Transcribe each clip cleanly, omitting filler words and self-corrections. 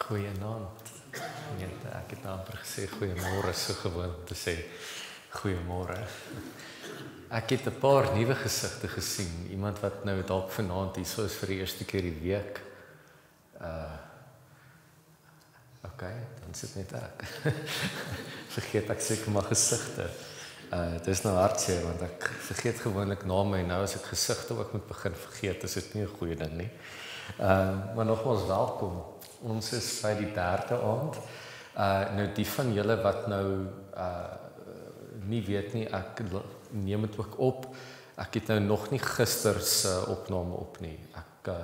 Goeienaand. Ek het nou amper gesê goeiemôre, so gewoon om te sê goeiemôre. Ek het 'n paar nuwe gesigte gesien. Iemand wat nou dalk vanaand hier so is vir die eerste keer die week. Okay, dan sit net ek. Vergeet ek seker maar gesigte. Dit is nou hartseer want ek vergeet gewoonlik name en nou as ek gesigte ook moet begin vergeet, is dit nie 'n goeie ding nie. Maar nogmaals welkom. Ons is by die derde aand. Nou die van julle wat nou nie weet nie, ek neem dit ook op. Ek het nou nog nie gister se opname op nie. Ek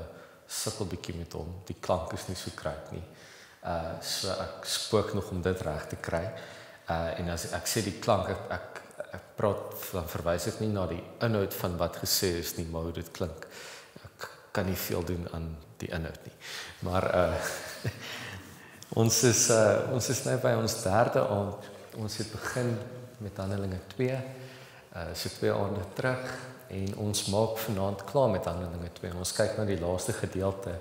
sukkel bietjie met hom. Die klank is nie so kruip nie. So ek spook nog om dit reg te kry. En as ek sê die klank, ek praat, dan verwys ek nie na die inhoud van wat gesê is nie, maar hoe dit klink. Ek kan nie veel doen aan die inhoud nie. Maar ons is nou by ons derde aand. Ons het begin met Handelinge 2. So 2 aande terug en ons maak vanaand klaar met Handelinge 2. En ons kyk na die laaste gedeelte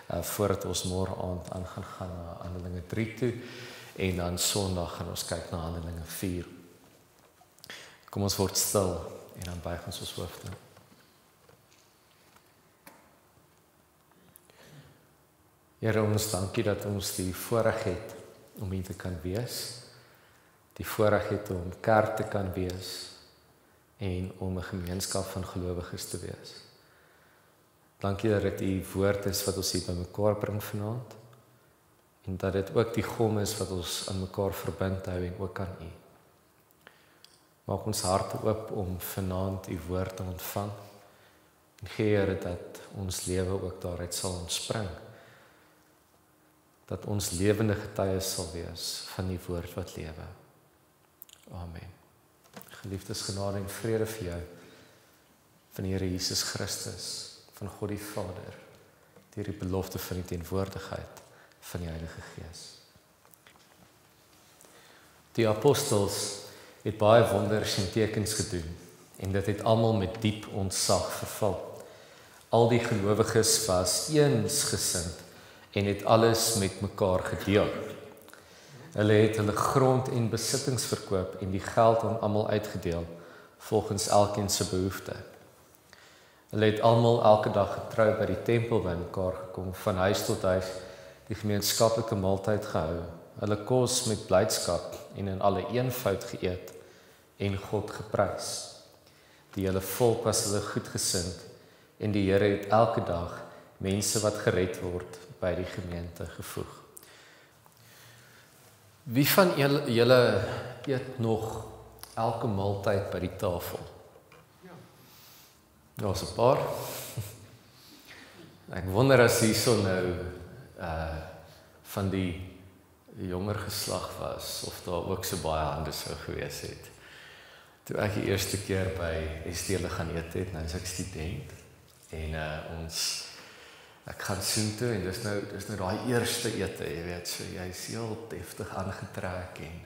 voordat ons môre aand gaan na Handelinge 3 toe en dan Sondag gaan ons kyk na Handelinge 4. Kom ons word stil en dan buig ons hoofde. Here, ons dankie dat ons die voorreg het om hier te kan wees. Die voorreg het om kerk te kan wees en om 'n gemeenskap van gelowiges te wees. Dankie dat dit u woord is wat ons hier bymekaar bring vanaand en dat dit ook die gom is wat ons aan mekaar verbind hou en ook aan u. Maak ons harte oop om vanaand u woord te ontvang en gee Here dat ons lewe ook daaruit sal ontspring. Dat ons lewende getuies sal wees van die woord wat lewe. Amen. Geliefdes, genade en vrede vir jou van die Here Jesus Christus, van God die Vader, deur die belofte van die teenwoordigheid van die Heilige Gees. Die apostels het baie wonders en tekens gedoen en dit het almal met diep ontzag vervul. Al die gelowiges was eensgesind en het alles met mekaar gedeel. Hulle het hulle grond en besittings verkoop en die geld aan almal uitgedeel volgens elkeen se behoefte. Hulle het almal elke dag getrou by die tempel bymekaar gekom, van huis tot huis die gemeenskaplike maaltyd gehou, hulle kos met blydskap en in alle eenvoud geëet en God geprys. Die hele volk was hulle goedgesind en die Here het elke dag mense wat gered word by die gemeente gevoeg. Wie van julle eet nog elke maaltyd by die tafel? Ja, is 'n paar. Ek wonder as hierso nou van die jonger geslag was of daar ook so baie hande sou gewees het. Toe ek die eerste keer by Estelle gaan eet het, nou is ek student en ek gaan soen toe en dis nou daai eerste ete, jy weet, so jy's heel deftig aangetrek en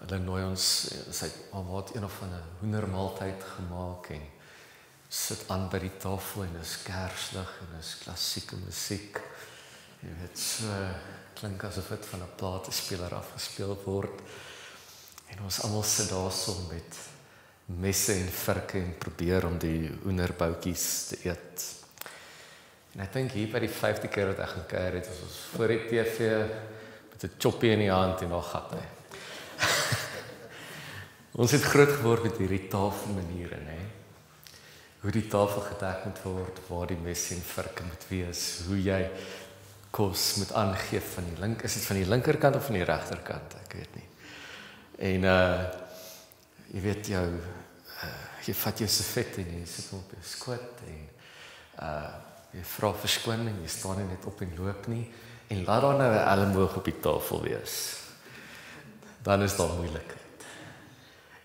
hulle nooi ons, sy mamma het een of ander hoendermaaltyd gemaak en sit aan by die tafel en dis kerslig en dis klassieke musiek. Jy weet, so klink asof dit van 'n platespeler afgespeel word. En ons almal sit daarso met messe en virke en probeer om die hoenderboutjies te eet. En ek dink hier by die 5de keer wat ek gaan kuier het, ons voor die TV met 'n choppie in die hand en daar gat hy. Ons het groot geword met hierdie tafelmaniere, né? Hoe die tafel gedek moet word, waar die messe en virke moet wees, hoe jy kos moet aangee van die link, is dit van die linkerkant of van die regterkant, ek weet nie. En jy weet jy vat jou servet en jy sit op jou skoot en jy vra verskoning, jy staan nie net op en loop nie en laat daar nou 'n elmboog op die tafel wees. Dan is daar moeilikheid.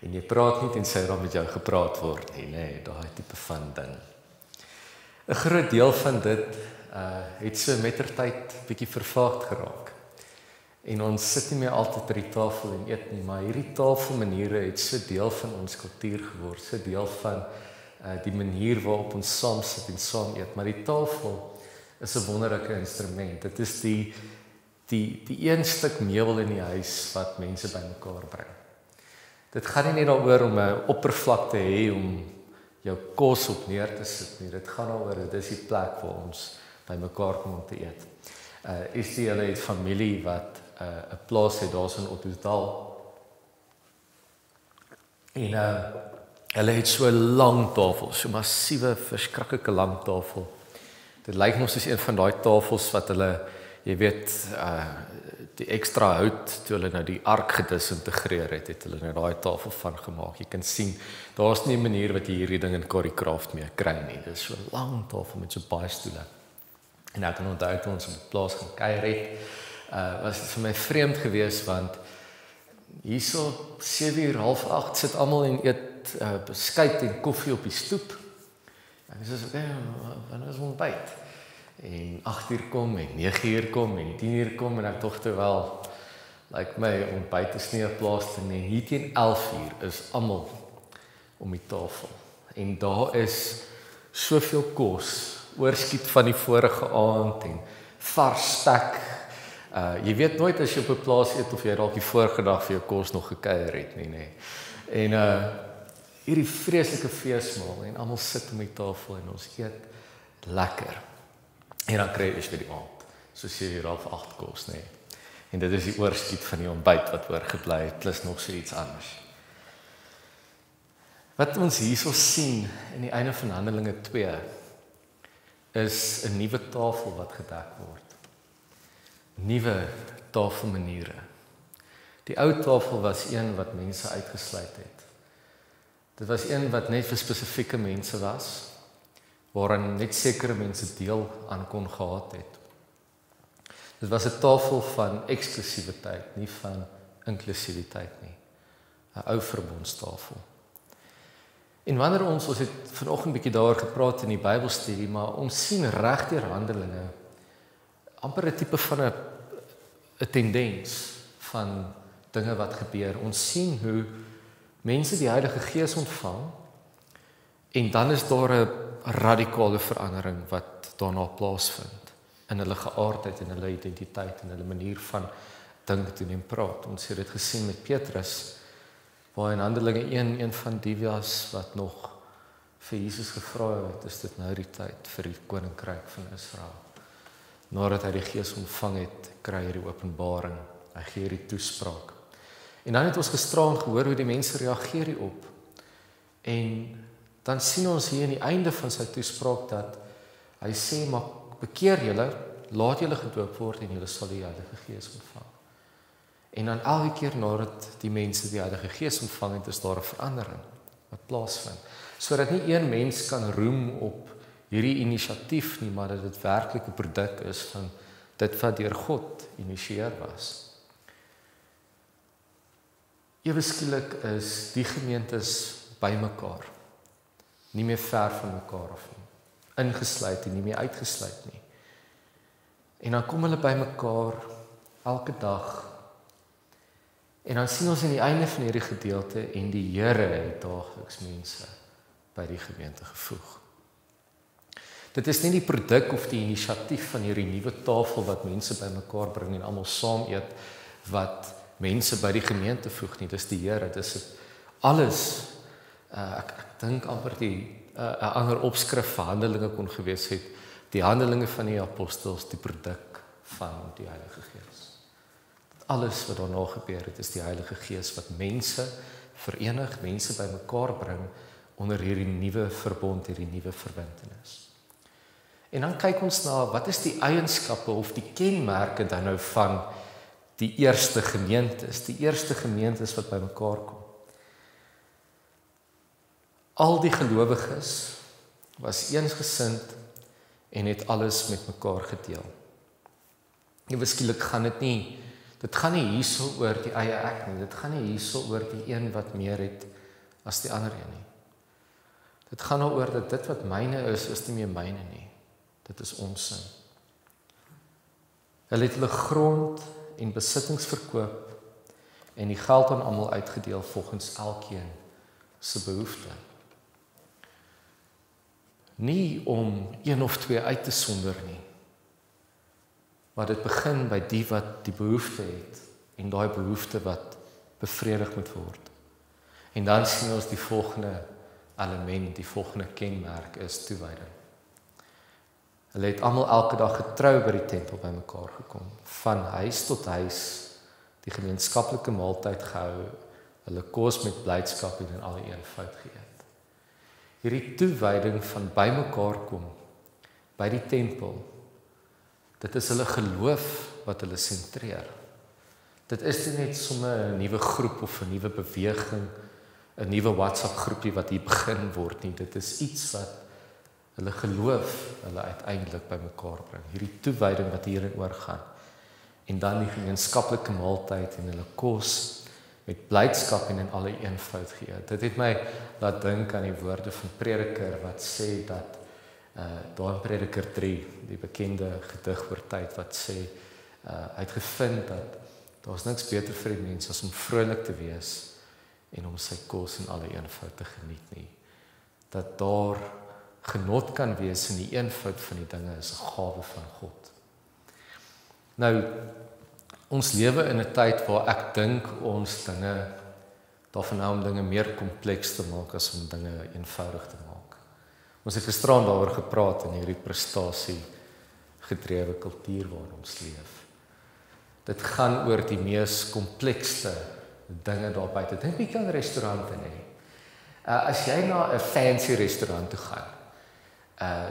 En jy praat nie tensy daar met jou gepraat word nie, nee, daai tipe van ding. 'n Groot deel van dit het so mettertyd bietjie vervaagd geraak. En ons sit nie meer altyd by die tafel en eet nie, maar hierdie tafelmaniere het so deel van ons kultuur geword, so deel van die manier waarop ons saam sit en saam eet. Maar die tafel is 'n wonderlike instrument. Dit is die een stuk meubel in die huis wat mense bymekaar bring. Dit gaan nie net daaroor om 'n oppervlak te hê om jou kos op neer te sit nie. Dit gaan daaroor, dit is die plek waar ons bymekaar kom om te eet. Is die hulle het familie wat 'n plaas het daar so in Ottosdal. En hulle het so 'n lang tafel, so 'n massiewe, verskriklike lang tafel. Dit lyk nog soos een van daai tafels wat hulle, jy weet, die ekstra hout toe hulle nou die ark gedisintegreer het hulle nou daai tafel van gemaak. Jy kan sien, daar's nie 'n manier wat jy hierdie ding in Corricraft mee kry nie. Dit is so 'n lang tafel met so baie stoele. En ek kan onthou toe ons op die plaas gaan kuier het, was dit vir my vreemd geweest want hierso 7:30, 7:30 sit almal en eet beskuit en koffie op die stoep. En ek sê okay, wanneer is ontbyt? En 8:00 kom en 9:00 kom en 10:00 kom en ek dink terwyl my ontbyt is nie 'n plaas te nie. Hier teen 11:00 is almal om die tafel. En daar is soveel kos, oorskiet van die vorige aand en vars spek. Jy weet nooit as jy op 'n plaas eet of jy dalk die vorige dag vir jou kos nog gekuier het nie. En hierdie vreeslike feesmaal en almal sit om die tafel en ons eet lekker. En dan kry jy vir die aand, so 7:30, 8:00 kos, En dit is die oorskiet van die ontbyt wat oorgebly het, plus nog so iets anders. Wat ons hierso sien in die einde van Handelinge 2 is 'n nuwe tafel wat gedek word. Nuwe tafelmaniere. Die ou tafel was een wat mense uitgesluit het. Dit was een wat net vir spesifieke mense was, waarin net sekere mense deel aan kon gehad het. Dit was 'n tafel van eksklusiwiteit, nie van inklusiwiteit nie. 'n Ou verbondstafel. En wanneer ons het vanoggend 'n bietjie daaroor gepraat in die Bybelstudie, maar ons sien reg deur Handelinge amper 'n tipe van 'n tendens van dinge wat gebeur. Ons sien hoe mense die Heilige Gees ontvang en dan is daar 'n radikale verandering wat daarna plaasvind in hulle geaardheid en hulle identiteit en hulle manier van dink, doen en praat. Ons het dit gesien met Petrus, waar in Handelinge 1 een van die was wat nog vir Jesus gevra het, is dit nou die tyd vir die koninkryk van Israel. Nadat hy die Gees ontvang het, kry hy die openbaring, hy gee die toespraak. En dan het ons gisteraan gehoor hoe die mense reageer hierop. En dan sien ons hier aan die einde van sy toespraak dat hy sê, maar bekeer julle, laat julle gedoop word en julle sal die Heilige Gees ontvang. En dan elke keer nadat die mense die Heilige Gees ontvang het, is daar 'n verandering wat plaasvind. Sodat nie een mens kan roem op hierdie inisiatief nie, maar dat dit werklik 'n produk is van dit wat deur God initieer was. Ewe skielik is die gemeentes bymekaar, nie meer ver van mekaar af nie, ingesluit en nie meer uitgesluit nie. En dan kom hulle bymekaar elke dag. En dan sien ons aan die einde van hierdie gedeelte en die Here het daagliks mense by die gemeente gevoeg. Dit is nie die produk of die inisiatief van hierdie nuwe tafel wat mense bymekaar bring en almal saam eet wat mense by die gemeente voeg nie. Dis die Here, dis alles. Ek dink amper 'n ander opskrif vir Handelinge kon gewees het, die Handelinge van die apostels, die produk van die Heilige Gees. Alles wat daarna gebeur het, is die Heilige Gees wat mense verenig, mense bymekaar bring onder hierdie nuwe verbond, hierdie nuwe verbintenis. En dan kyk ons na, wat is die eienskappe of die kenmerke dan nou van die eerste gemeentes wat bymekaar kom. Al die gelowiges was eensgesind en het alles met mekaar gedeel. Skielik gaan dit gaan nie hierso oor die eie ek nie, dit gaan nie hierso oor die een wat meer het as die ander een nie. Dit gaan daaroor dat dit wat myne is nie meer myne nie. Dit is ons sin. Hulle het hulle grond en besittings verkoop en die geld aan almal uitgedeel volgens elkeen se behoefte. Nie om een of twee uit te sonder nie, Maar dit begin by die wat die behoefte het en daai behoefte wat bevredig moet word. En dan sien ons die volgende element, die volgende kenmerk is toewyding. Hulle het almal elke dag getrou by die tempel bymekaar gekom, van huis tot huis, die gemeenskaplike maaltyd gehou, hulle kos met blydskap en in alle eenvoud geëet. Hierdie toewyding van bymekaar kom by die tempel, dit is hulle geloof wat hulle sentreer. Dit is nie net sommer 'n nuwe groep of 'n nuwe beweging, 'n nuwe WhatsApp groepie wat hier begin word nie. Dit is iets wat hulle geloof hulle uiteindelik bymekaar bring. Hierdie toewyding wat hierin oorgaan. En dan die gemeenskaplike maaltyd en hulle kos met blydskap en in alle eenvoud geëet. Dit het my laat dink aan die woorde van Prediker wat sê dat daar in Prediker 3, die bekende gedig oor tyd wat sê uitgevind dat daar's niks beter vir die mens as om vrolik te wees en om sy kos in alle eenvoud te geniet nie. Dat daar genot kan wees in die eenvoud van die dinge is 'n gawe van God. Nou, ons lewe in 'n tyd waar ek dink ons dinge daarvan hou om dinge meer kompleks te maak as om dinge eenvoudig te maak. Ons het gisteraan daaroor gepraat in hierdie prestasie gedrewe kultuur waarin ons leef. Dit gaan oor die mees komplekste dinge daar buite. Dink bietjie aan restaurante nie. As jy na 'n fancy restaurant toe gaan,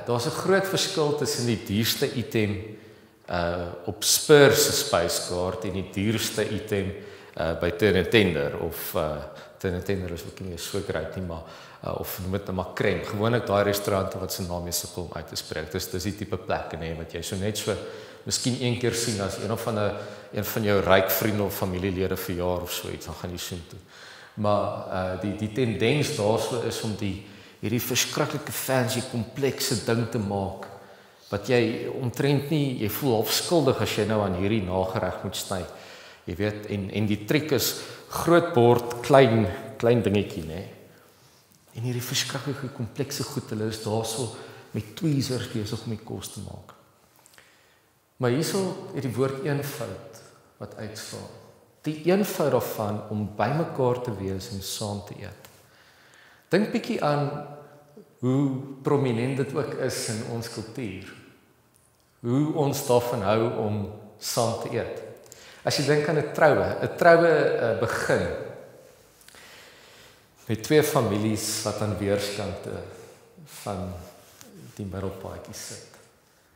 daar's 'n groot verskil tussen die duurste item op Spur se spyskaart en die duurste item by Turn & Tender of Turn & Tender is ook nie so great nie, maar of noem dit nou maar Krem. Gewoonlik daai restaurante wat se naam jy sukkel om uit te spreek. Dis die tipe plekke nê wat jy so net so miskien een keer sien as een van jou ryk vriende of familielede verjaar of so iets, dan gaan jy soheen toe. Maar die tendens daarso is om hierdie verskriklike fancy komplekse ding te maak wat jy omtrent nie, jy voel half skuldig as jy nou aan hierdie nagereg moet sny. Jy weet, en die triek is groot bord, klein dingetjie, nê. En hierdie verskriklike komplekse goed, hulle is daarso met tweezers besig om die kos te maak. Maar hierso het die woord eenvoud wat uitstaan. Die eenvoud daarvan om bymekaar te wees en saam te eet. Dink bietjie aan hoe prominent dit ook is in ons kultuur. Hoe ons daarvan hou om saam te eet. As jy dink aan 'n troue begin met twee families wat aan weerskante van die middelpaadjie sit.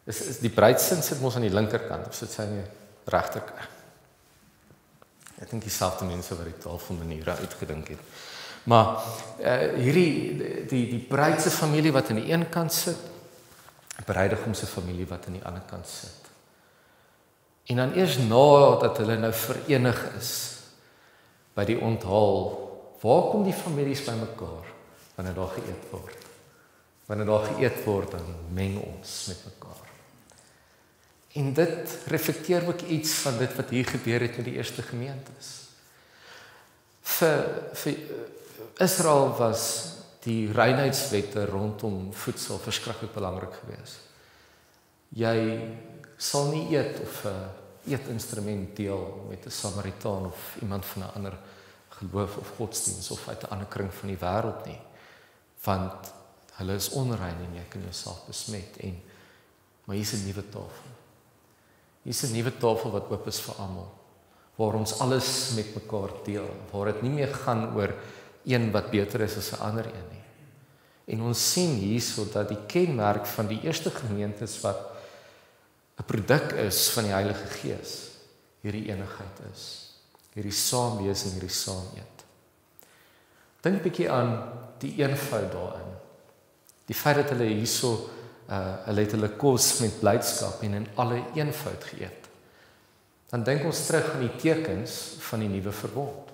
Is die bruidsin sit mos aan die linkerkant of sit sy aan die regterkant? Ek dink dieselfde mense wat die tafelmaniere uitgedink het. Maar die bruid se familie wat aan die een kant sit, bruidegom se familie wat aan die ander kant sit. En dan eers nadat hulle nou verenig is by die onthaal, waar kom die families bymekaar wanneer daar geëet word? Wanneer daar geëet word, dan meng ons met mekaar. En dit reflekteer ook iets van dit wat hier gebeur het met die eerste gemeentes. Vir Israel was die reinheidswette rondom voedsel verskriklik belangrik geweest. Jy sal nie eet of 'n eetinstrument deel met 'n Samaritaan of iemand van 'n ander geloof of godsdiens of uit 'n ander kring van die wêreld nie, want hulle is onrein en jy kan jouself besmet. Maar hier is 'n nuwe tafel. Hier is 'n nuwe tafel wat oop is vir almal, waar ons alles met mekaar deel, waar dit nie meer gaan oor een wat beter is as 'n ander een nie. En ons sien hierso dat die kenmerk van die eerste gemeentes wat 'n produk is van die Heilige Gees, hierdie eenigheid is, hierdie saam wees en hierdie saam eet. Dink bietjie aan die eenvoud daarin. Die feit dat hulle hierso hulle het hulle kos met blydskap en in alle eenvoud geëet. Dan dink ons terug aan die tekens van die nuwe verbond.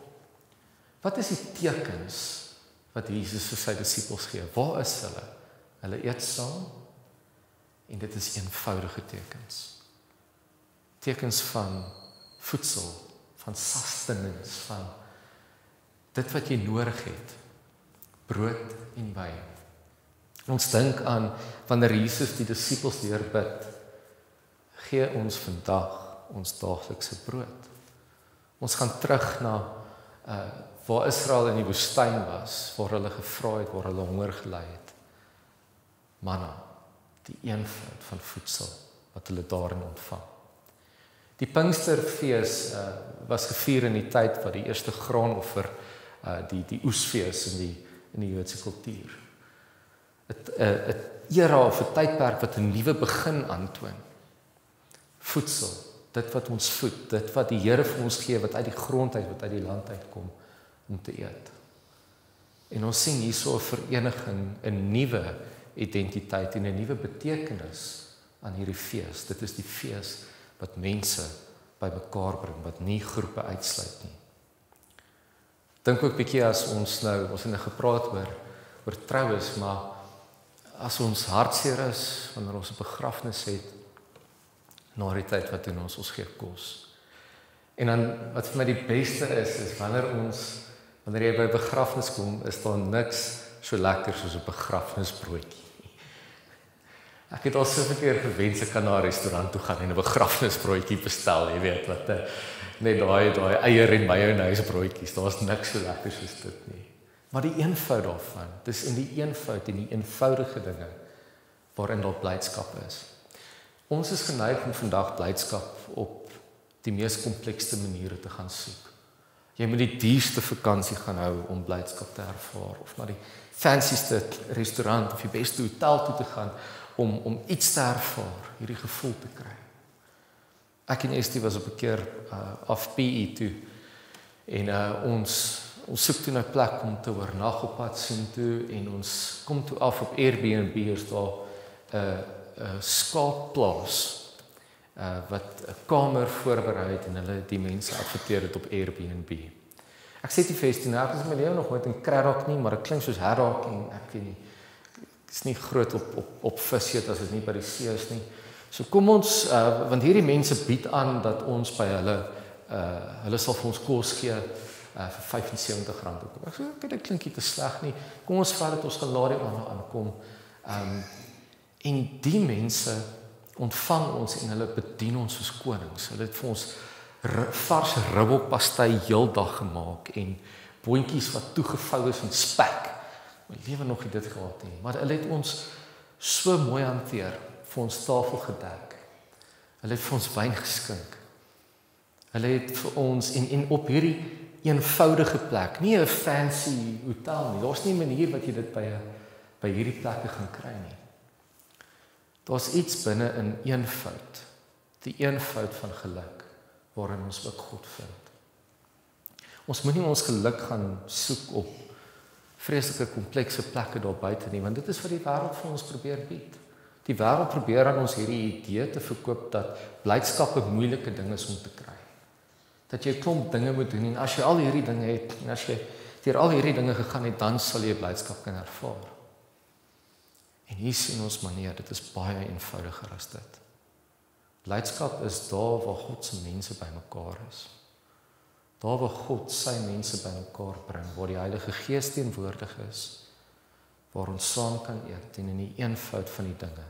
Wat is die tekens wat Jesus vir sy disippels gee? Waar is hulle? Hulle eet saam en dit is eenvoudige tekens. Tekens van voedsel, van sustenance, van dit wat jy nodig het. Brood en wyn. Ons dink aan wanneer Jesus die disippels deurbid, gee ons vandag ons daaglikse brood. Ons gaan terug na waar Israel in die woestyn was, waar hulle gevra het, waar hulle honger gely het. Manna, die eenvoud van voedsel wat hulle daarin ontvang. Die Pinksterfees was gevier in die tyd wat die eerste graanoffer, die oesfees in die Joodse kultuur. 'n era of 'n tydperk wat 'n nuwe begin aantoon. Voedsel, dit wat ons voed, dit wat die Here vir ons gee, wat uit die grond uit, wat uit die land uitkom, om te eet. En ons sien hierso 'n vereniging, 'n nuwe identiteit en 'n nuwe betekenis aan hierdie fees. Dit is die fees wat mense bymekaar bring, wat nie groepe uitsluit nie. Dink ook 'n bietjie as ons het nou gepraat oor troues, maar as ons hartseer is, wanneer ons 'n begrafnis het, na die tyd wat doen ons gee kos. En dan, wat vir my die beste is wanneer jy by 'n begrafnis kom, is daar niks so lekker soos 'n begrafnisbroodjie. Ek het al soveel keer gewens ek kan na 'n restaurant toe gaan en 'n begrafnisbroodjie bestel, jy weet wat, net daai eier en mayonaise broodjies, daar's niks so lekker soos dit nie. Maar die eenvoud daarvan, dis in die eenvoud en die eenvoudige dinge waarin daar blydskap is. Ons is geneig om vandag blydskap op die mees komplekste maniere te gaan soek. Jy moet die duurste vakansie gaan hou om blydskap te ervaar, of na die fancyste restaurant of die beste hotel toe te gaan om iets te ervaar, hierdie gevoel te kry. Ek en Estie was op 'n keer af PE toe en ons soek toe 'n plek om te oornag op pad soontoe en ons kom toe af op Airbnb, is daar 'n skaapplaas wat 'n kamer voorberei het en hulle die mense adverteer dit op Airbnb. Ek sê die festina, ek is in my lewe nog nooit in Cradock nie, maar dit klink soos Haddock en ek weet nie, is nie groot op vis eet as dit nie by die see is nie. So kom ons, want hierdie mense bied aan dat ons by hulle sal vir ons kos gee vir R75 op. Ek sê, okay, dit klink nie te sleg nie. Kom ons vat dit, ons gaan laat die ander aankom. En die mense ontvang ons en hulle bedien ons soos konings. Hulle het vir ons vars ribbelpastei heeldag gemaak en boontjies wat toegevou is in spek. My lewe nog nie dit gehad nie, maar hulle het ons so mooi hanteer, vir ons tafel gedek. Hulle het vir ons wyn geskink. Hulle het vir ons en op hierdie eenvoudige plek, nie 'n fancy hotel nie. Daar's nie 'n manier wat jy dit by hierdie plekke gaan kry nie. Daar's iets binne in eenvoud, die eenvoud van geluk, waarin ons ook God vind. Ons moet nie ons geluk gaan soek op vreeslike komplekse plekke daar buite nie, want dit is wat die wêreld vir ons probeer bied. Die wêreld probeer aan ons hierdie idee te verkoop dat blydskap 'n moeilike ding is om te kry. Dat jy 'n klomp dinge moet doen en as jy al hierdie dinge het en as jy deur al hierdie dinge gegaan het, dan sal jy blydskap kan ervaar. En hier sien ons manier, dit is baie eenvoudiger as dit. Blydskap is daar waar God se mense bymekaar is. Daar waar God sy mense bymekaar bring, waar die Heilige Gees teenwoordig is, waar ons saam kan eet en in die eenvoud van die dinge.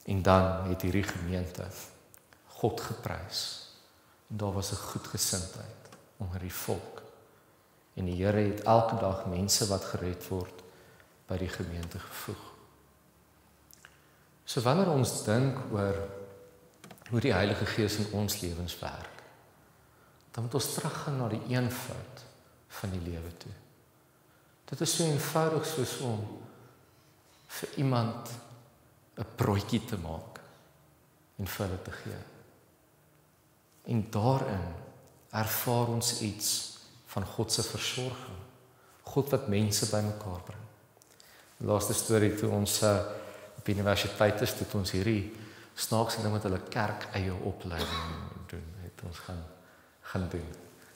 En dan het hierdie gemeente God geprys. En daar was 'n goedgesindheid onder die volk. En die Here het elke dag mense wat gered word by die gemeente gevoeg. So wanneer ons dink oor hoe die Heilige Gees in ons lewens werk, dan moet ons teruggaan na die eenvoud van die lewe toe. Dit is so eenvoudig soos om vir iemand 'n broodjie te maak en vir hulle te gee. En daarin ervaar ons iets van God se versorging. God wat mense bymekaar bring. Die laaste storie toe ons op universiteit is, het ons hierdie snaakse ding met hulle kerk eie opleiding doen, het ons gaan doen.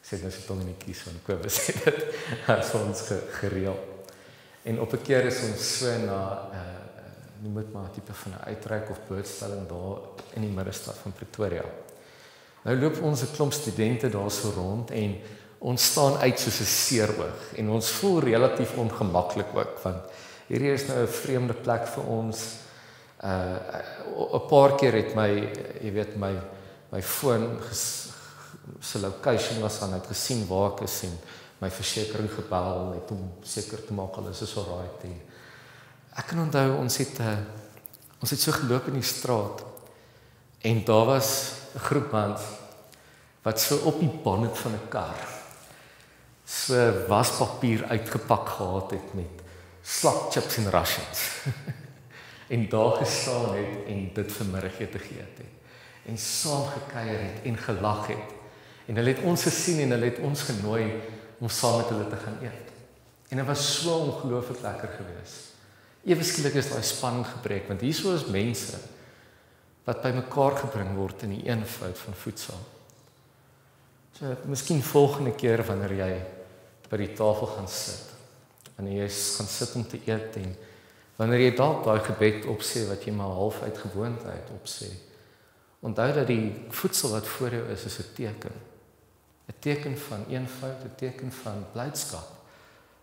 Sê nou sit hom in die kies van Kobus het dit as ons gereël. En op 'n keer is ons so na noem dit maar 'n tipe van 'n uitreik of blootstelling daar in die middestad van Pretoria. Nou loop ons 'n klomp studente daar so rond en ons staan uit soos 'n seeroog en ons voel relatief ongemaklik ook want hierdie is nou 'n vreemde plek vir ons. 'n paar keer het my, jy weet, my foon se location was aan, het gesien waar ek is en my versekering gebel net om seker te maak alles is alright. Ek kan onthou ons het so geloop in die straat en daar was 'n groep mans wat so op die bonnet van 'n kar so waspapier uitgepak gehad het met slakchips en rations. En daar gestaan het en dit vir middagete geëet het. En saam gekuier het en gelag het. En hulle het ons gesien en hulle het ons genooi om saam met hulle te gaan eet. En dit was so ongelooflik lekker geweest. Ewe skielik is daai spanning gebreek, want hier is mense wat bymekaar gebring word in die eenvoud van voedsel. So, miskien volgende keer wanneer jy by die tafel gaan sit, wanneer jy gaan sit om te eet en wanneer jy dalk daai gebed opsê wat jy maar half uit gewoonheid opsê, onthou dat die voedsel wat voor jou is 'n teken. 'n Teken van eenvoud, 'n teken van blydskap,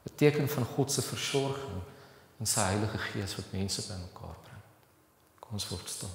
'n teken van God se versorging en sy Heilige Gees wat mense bymekaar bring. Kom ons word stil.